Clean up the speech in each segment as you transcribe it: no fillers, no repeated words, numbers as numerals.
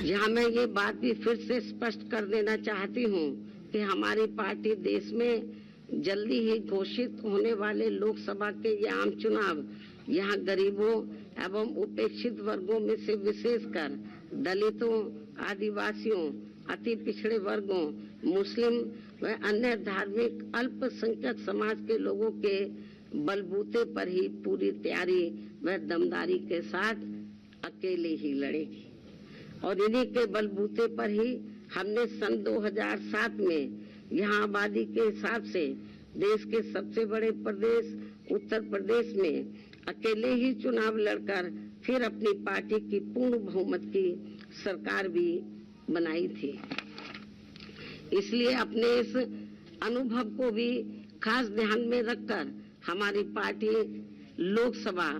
यहाँ मैं ये बात भी फिर से स्पष्ट कर देना चाहती हूँ कि हमारी पार्टी देश में जल्दी ही घोषित होने वाले लोकसभा के ये आम चुनाव यहाँ गरीबों एवं उपेक्षित वर्गों में से विशेषकर दलितों, आदिवासियों, अति पिछड़े वर्गों, मुस्लिम व अन्य धार्मिक अल्पसंख्यक समाज के लोगों के बलबूते पर ही पूरी तैयारी व दमदारी के साथ अकेले ही लड़ेगी और इन्हीं के बलबूते पर ही हमने सन 2007 में यहाँ आबादी के हिसाब से देश के सबसे बड़े प्रदेश उत्तर प्रदेश में अकेले ही चुनाव लड़कर फिर अपनी पार्टी की पूर्ण बहुमत की सरकार भी बनाई थी। इसलिए अपने इस अनुभव को भी खास ध्यान में रखकर हमारी पार्टी लोकसभा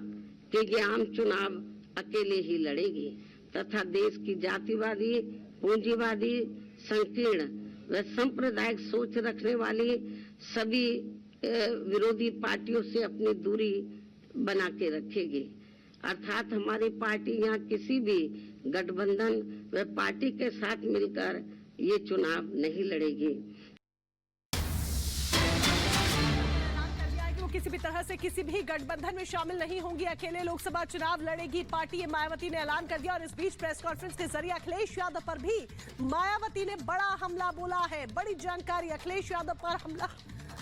के ये आम चुनाव अकेले ही लड़ेगी तथा देश की जातिवादी, पूंजीवादी, संकीर्ण व सांप्रदायिक सोच रखने वाली सभी विरोधी पार्टियों से अपनी दूरी बना के रखेगी। अर्थात हमारी पार्टी यहाँ किसी भी गठबंधन व पार्टी के साथ मिलकर ये चुनाव नहीं लड़ेगी। वो किसी भी तरह से किसी भी गठबंधन में शामिल नहीं होंगी, अकेले लोकसभा चुनाव लड़ेगी पार्टी, ये मायावती ने ऐलान कर दिया। और इस बीच प्रेस कॉन्फ्रेंस के जरिए अखिलेश यादव पर भी मायावती ने बड़ा हमला बोला है। बड़ी जानकारी, अखिलेश यादव पर हमला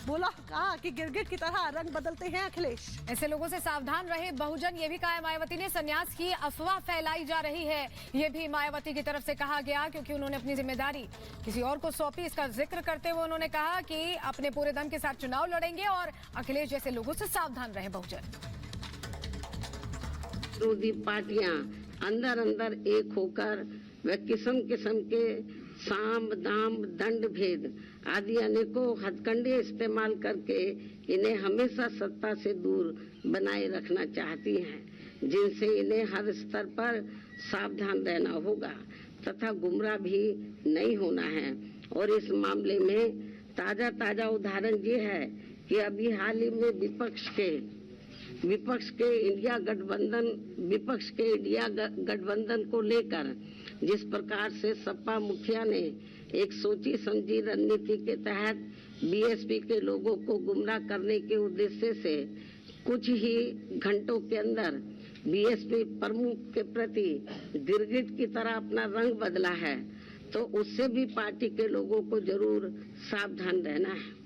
बोला, कहा कि गिरगिट की तरह रंग बदलते हैं अखिलेश। ऐसे लोगों से सावधान रहे बहुजन, ये भी कहा है मायावती ने। संन्यास की अफवाह फैलाई जा रही है, ये भी मायावती की तरफ से कहा गया, क्योंकि उन्होंने अपनी जिम्मेदारी किसी और को सौंपी। इसका जिक्र करते हुए उन्होंने कहा कि अपने पूरे दम के साथ चुनाव लड़ेंगे और अखिलेश जैसे लोगों से सावधान रहे बहुजन। विरोधी पार्टियां अंदर अंदर एक होकर व किस्म किस्म के साम दाम दंड भेद आदि अनेकों हथकंडे इस्तेमाल करके इन्हें हमेशा सत्ता से दूर बनाए रखना चाहती हैं, जिनसे इन्हें हर स्तर पर सावधान रहना होगा तथा गुमराह भी नहीं होना है। और इस मामले में ताजा उदाहरण ये है कि अभी हाल ही में विपक्ष के इंडिया गठबंधन को लेकर जिस प्रकार से सपा मुखिया ने एक सोची समझी रणनीति के तहत बीएसपी के लोगों को गुमराह करने के उद्देश्य से कुछ ही घंटों के अंदर बीएसपी प्रमुख के प्रति गिरगिट की तरह अपना रंग बदला है, तो उससे भी पार्टी के लोगों को जरूर सावधान रहना है।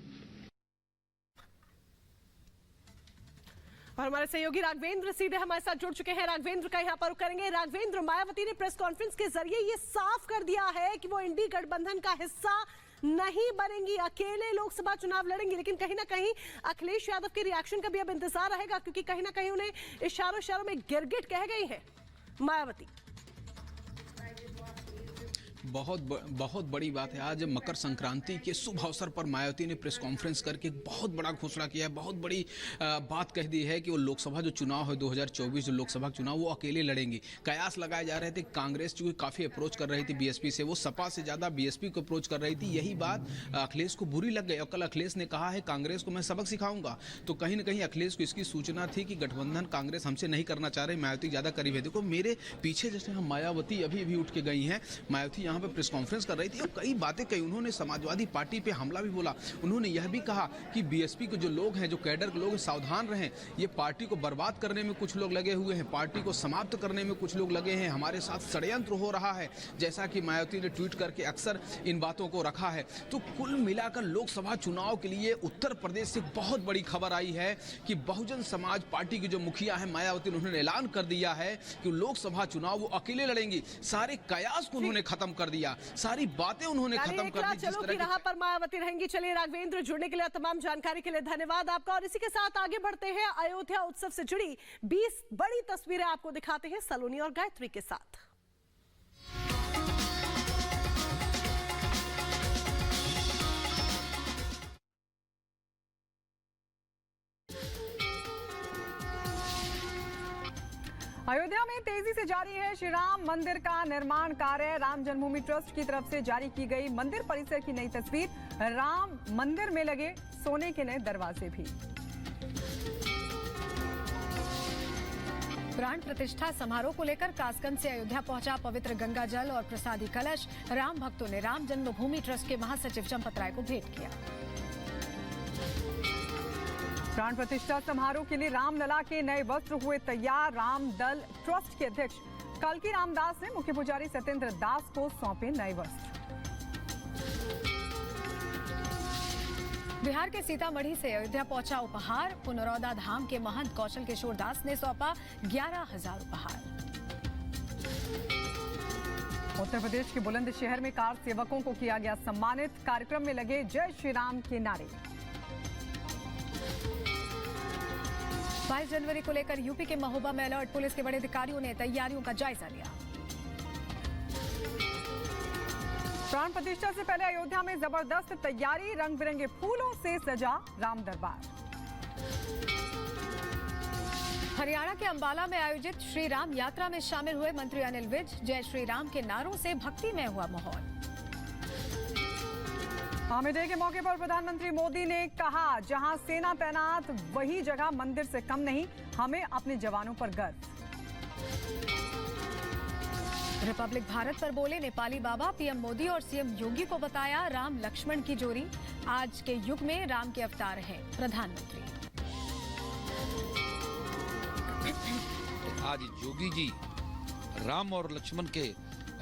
और हमारे सहयोगी राघवेंद्र सीधे हमारे साथ जुड़ चुके हैं। राघवेंद्र का यहाँ पर करेंगे। राघवेंद्र, मायावती ने प्रेस कॉन्फ्रेंस के जरिए ये साफ कर दिया है कि वो इंडी गठबंधन का हिस्सा नहीं बनेंगी, अकेले लोकसभा चुनाव लड़ेंगी। लेकिन कहीं ना कहीं अखिलेश यादव के रिएक्शन का भी अब इंतजार रहेगा, क्योंकि कहीं ना कहीं उन्हें इशारों में गिरगिट कह गई है मायावती। बहुत बड़ी बात है। आज मकर संक्रांति के शुभ अवसर पर मायावती ने प्रेस कॉन्फ्रेंस करके बहुत बड़ा घोषणा किया है, बहुत बड़ी बात कह दी है कि वो लोकसभा जो चुनाव है 2024 जो लोकसभा चुनाव वो अकेले लड़ेंगी। कयास लगाए जा रहे थे, कांग्रेस जो काफ़ी अप्रोच कर रही थी बीएसपी से, वो सपा से ज़्यादा बीएसपी को अप्रोच कर रही थी। यही बात अखिलेश को बुरी लग गई और कल अखिलेश ने कहा है कांग्रेस को मैं सबक सिखाऊंगा। तो कहीं ना कहीं अखिलेश को इसकी सूचना थी कि गठबंधन कांग्रेस हमसे नहीं करना चाह रहे, मायावती ज़्यादा करीब है। देखो मेरे पीछे जैसे हम मायावती अभी उठ के गई हैं, मायावती यहाँ पे प्रेस कॉन्फ्रेंस कर रही थी और कई बातें कही। उन्होंने समाजवादी पार्टी पे हमला भी बोला। उन्होंने यह भी कहा कि बीएसपी के जो लोग हैं, जो कैडर के लोग हैं, सावधान रहें, ये पार्टी को बर्बाद करने में कुछ लोग लगे हुए हैं, पार्टी को समाप्त करने में कुछ लोग लगे हैं, हमारे साथ षड्यंत्र हो रहा है, जैसा कि मायावती ने ट्वीट करके अक्सर इन बातों को रखा है। तो कुल मिलाकर लोकसभा चुनाव के लिए उत्तर प्रदेश से बहुत बड़ी खबर आई है कि बहुजन समाज पार्टी की जो मुखिया है मायावती, उन्होंने ऐलान कर दिया है कि लोकसभा चुनाव वो अकेले लड़ेंगी। सारे कयास को उन्होंने खत्म कर दिया, सारी बातें उन्होंने खत्म कर दी। चलो की राह पर मायावती रहेंगी। चलिए राघवेंद्र, जुड़ने के लिए तमाम जानकारी के लिए धन्यवाद आपका। और इसी के साथ आगे बढ़ते हैं, अयोध्या उत्सव से जुड़ी 20 बड़ी तस्वीरें आपको दिखाते हैं सलोनी और गायत्री के साथ। अयोध्या में तेजी से जारी है श्री राम मंदिर का निर्माण कार्य। राम जन्मभूमि ट्रस्ट की तरफ से जारी की गई मंदिर परिसर की नई तस्वीर। राम मंदिर में लगे सोने के नए दरवाजे भी। प्राण प्रतिष्ठा समारोह को लेकर कासगंज से अयोध्या पहुंचा पवित्र गंगा जल और प्रसादी कलश। राम भक्तों ने राम जन्मभूमि ट्रस्ट के महासचिव चंपत राय को भेंट किया। प्राण प्रतिष्ठा समारोह के लिए रामलला के नए वस्त्र हुए तैयार। राम दल ट्रस्ट के अध्यक्ष कल्की रामदास ने मुख्य पुजारी सत्येंद्र दास को सौंपे नए वस्त्र। बिहार के सीतामढ़ी से अयोध्या पहुंचा उपहार। पुनरौदा धाम के महंत कौशल किशोर दास ने सौंपा 11,000 उपहार। उत्तर प्रदेश के बुलंदशहर में कार सेवकों को किया गया सम्मानित। कार्यक्रम में लगे जय श्री राम के नारे। 22 जनवरी को लेकर यूपी के महोबा में अलर्ट। पुलिस के बड़े अधिकारियों ने तैयारियों का जायजा लिया। प्राण प्रतिष्ठा से पहले अयोध्या में जबरदस्त तैयारी। रंग बिरंगे फूलों से सजा राम दरबार। हरियाणा के अंबाला में आयोजित श्री राम यात्रा में शामिल हुए मंत्री अनिल विज। जय श्री राम के नारों से भक्ति में हुआ माहौल। आर्मी डे के मौके पर प्रधानमंत्री मोदी ने कहा, जहां सेना तैनात वही जगह मंदिर से कम नहीं, हमें अपने जवानों पर गर्व। रिपब्लिक भारत पर बोले नेपाली बाबा। पीएम मोदी और सीएम योगी को बताया राम लक्ष्मण की जोड़ी। आज के युग में राम के अवतार हैं प्रधानमंत्री। आज योगी जी राम और लक्ष्मण के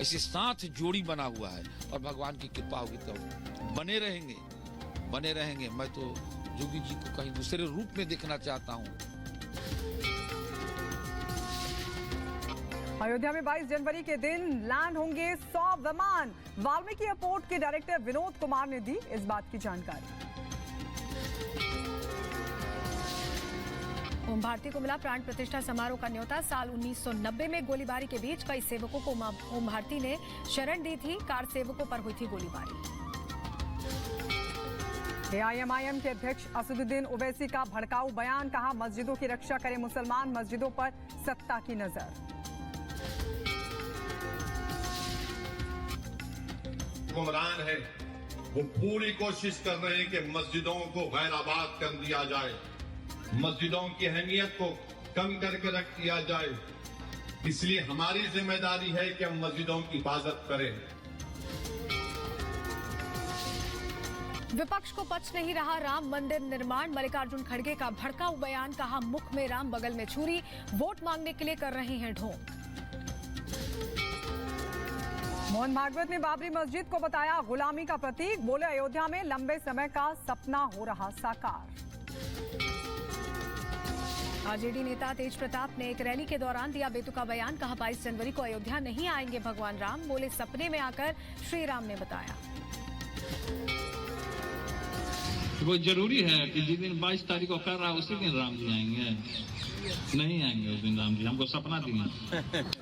ऐसे साथ जोड़ी बना हुआ है और भगवान की कृपा होगी तो बने रहेंगे। मैं तो योगी जी को कहीं दूसरे रूप में देखना चाहता हूँ। अयोध्या में 22 जनवरी के दिन लैंड होंगे 100 विमान। वाल्मीकि एयरपोर्ट के डायरेक्टर विनोद कुमार ने दी इस बात की जानकारी। ओम भारती को मिला प्राण प्रतिष्ठा समारोह का न्योता। साल 1990 में गोलीबारी के बीच कई सेवकों को ओम भारती ने शरण दी थी। कार सेवकों पर हुई थी गोलीबारी। एआईएमआईएम के अध्यक्ष असदुद्दीन ओवैसी का भड़काऊ बयान। कहा, मस्जिदों की रक्षा करें मुसलमान, मस्जिदों पर सत्ता की नजर। हुक्मरान है वो पूरी कोशिश कर रहे हैं कि मस्जिदों को गैर आबाद कर दिया जाए, मस्जिदों की अहमियत को कम करके रख दिया जाए। इसलिए हमारी जिम्मेदारी है कि हम मस्जिदों की हिफाजत करें। विपक्ष को पच नहीं रहा राम मंदिर निर्माण। मल्लिकार्जुन खड़गे का भड़काऊ बयान। कहा, मुख में राम बगल में छुरी, वोट मांगने के लिए कर रहे हैं ढोंग। मोहन भागवत ने बाबरी मस्जिद को बताया गुलामी का प्रतीक। बोले, अयोध्या में लंबे समय का सपना हो रहा साकार। आरजेडी नेता तेज प्रताप ने एक रैली के दौरान दिया बेतुका बयान। कहा, 22 जनवरी को अयोध्या नहीं आएंगे भगवान राम। बोले, सपने में आकर श्री राम ने बताया। वो जरूरी है कि जिस दिन 22 तारीख को कर रहा है उसी दिन राम जी आएंगे? नहीं आएंगे उस दिन राम जी, हमको सपना दिए।